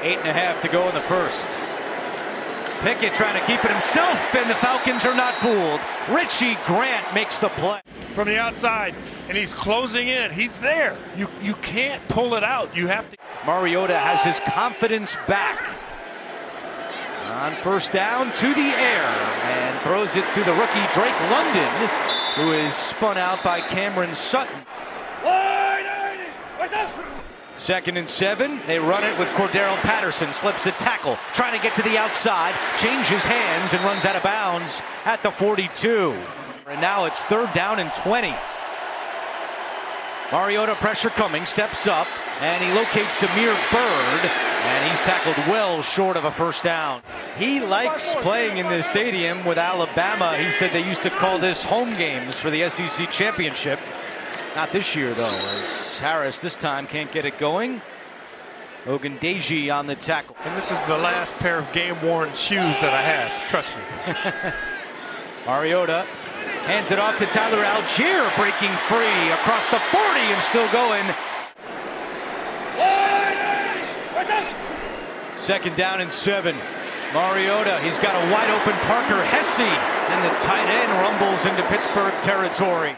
8.5 to go in the first. Pickett trying to keep it himself, and the Falcons are not fooled. Richie Grant makes the play. From the outside, and he's closing in. He's there. You can't pull it out. You have to. Mariota has his confidence back. On first down, to the air, and throws it to the rookie Drake London, who is spun out by Cameron Sutton. 2nd and 7. They run it with Cordarrelle Patterson. Slips a tackle, trying to get to the outside, changes hands, and runs out of bounds at the 42. And now it's 3rd down and 20. Mariota pressure coming, steps up, and he locates Demir Bird, and he's tackled well short of a first down. He likes playing in this stadium with Alabama. He said they used to call this home games for the SEC championship. Not this year, though, as Harris this time can't get it going. Ogundeji on the tackle. And this is the last pair of game-worn shoes that I have. Trust me. Mariota hands it off to Tyler Algier, breaking free across the 40 and still going. 2nd down and 7. Mariota, he's got a wide open Parker Hesse, and the tight end rumbles into Pittsburgh territory.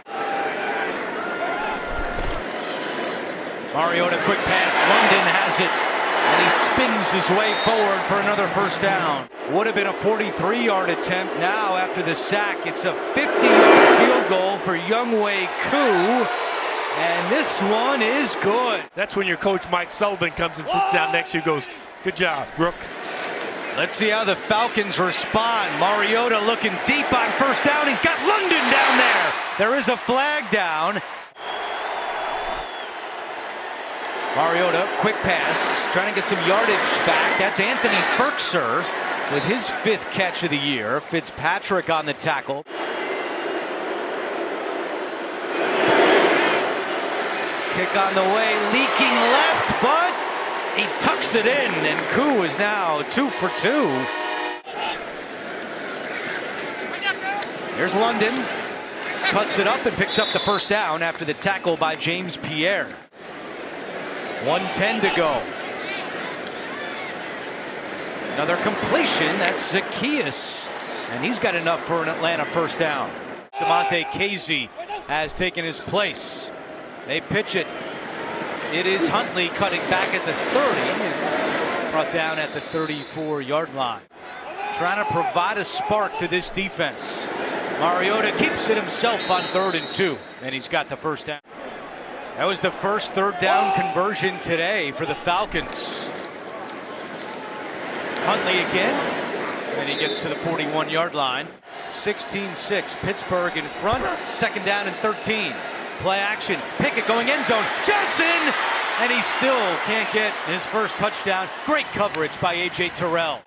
Mariota, quick pass, London has it, and he spins his way forward for another first down. Would have been a 43-yard attempt. Now, after the sack, it's a 50-yard field goal for Younghoe Koo, and this one is good. That's when your coach, Mike Sullivan, comes and sits down next to you and goes, good job, Rook. Let's see how the Falcons respond. Mariota looking deep on first down. He's got London down there. There is a flag down. Mariota, quick pass, trying to get some yardage back. That's Anthony Ferkser with his 5th catch of the year. Fitzpatrick on the tackle. Kick on the way, leaking left, but he tucks it in, and Koo is now 2 for 2. Here's London, cuts it up and picks up the first down after the tackle by James Pierre. 1:10 to go. Another completion, that's Zacchaeus, and he's got enough for an Atlanta first down. DeMonte Casey has taken his place. They pitch it. It is Huntley cutting back at the 30 and brought down at the 34-yard line. Trying to provide a spark to this defense. Mariota keeps it himself on 3rd and 2, and he's got the first down. That was the first 3rd down conversion today for the Falcons. Huntley again, and he gets to the 41-yard line. 16-6, Pittsburgh in front, 2nd down and 13. Play action, Pickett going end zone, Johnson! And he still can't get his first touchdown. Great coverage by A.J. Terrell.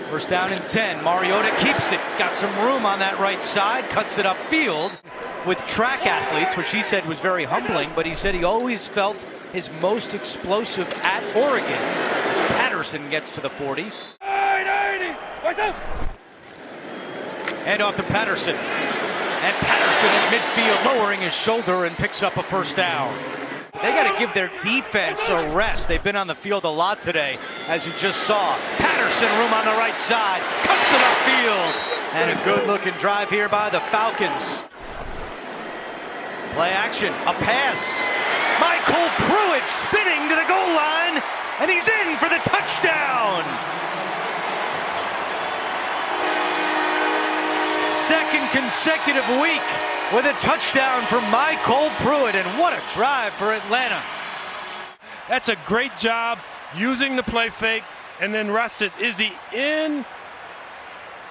1st down and 10, Mariota keeps it. He's got some room on that right side, cuts it upfield. With track athletes, which he said was very humbling, but he said he always felt his most explosive at Oregon as Patterson gets to the 40. And off to Patterson. And Patterson in midfield lowering his shoulder and picks up a first down. They got to give their defense a rest. They've been on the field a lot today, as you just saw. Patterson, room on the right side, cuts it upfield. And a good-looking drive here by the Falcons. Play action, a pass. Michael Pruitt spinning to the goal line, and he's in for the touchdown. 2nd consecutive week with a touchdown for Michael Pruitt, and what a drive for Atlanta. That's a great job using the play fake, and then rusted. Is he in?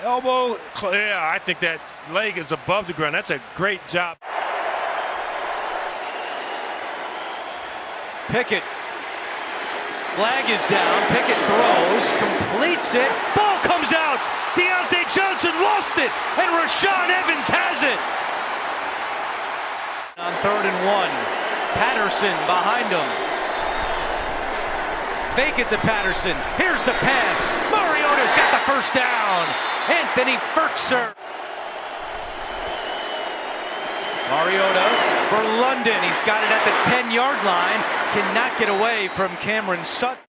Elbow? Yeah, I think that leg is above the ground. That's a great job. Pickett. Flag is down. Pickett throws, completes it. Ball comes out. Deontay Johnson lost it, and Rashaan Evans has it. On 3rd and 1. Patterson behind him. Fake it to Patterson. Here's the pass. Mariota's got the first down. Anthony Ferkser. Mariota for London. He's got it at the 10-yard line. Cannot get away from Cameron Sutton.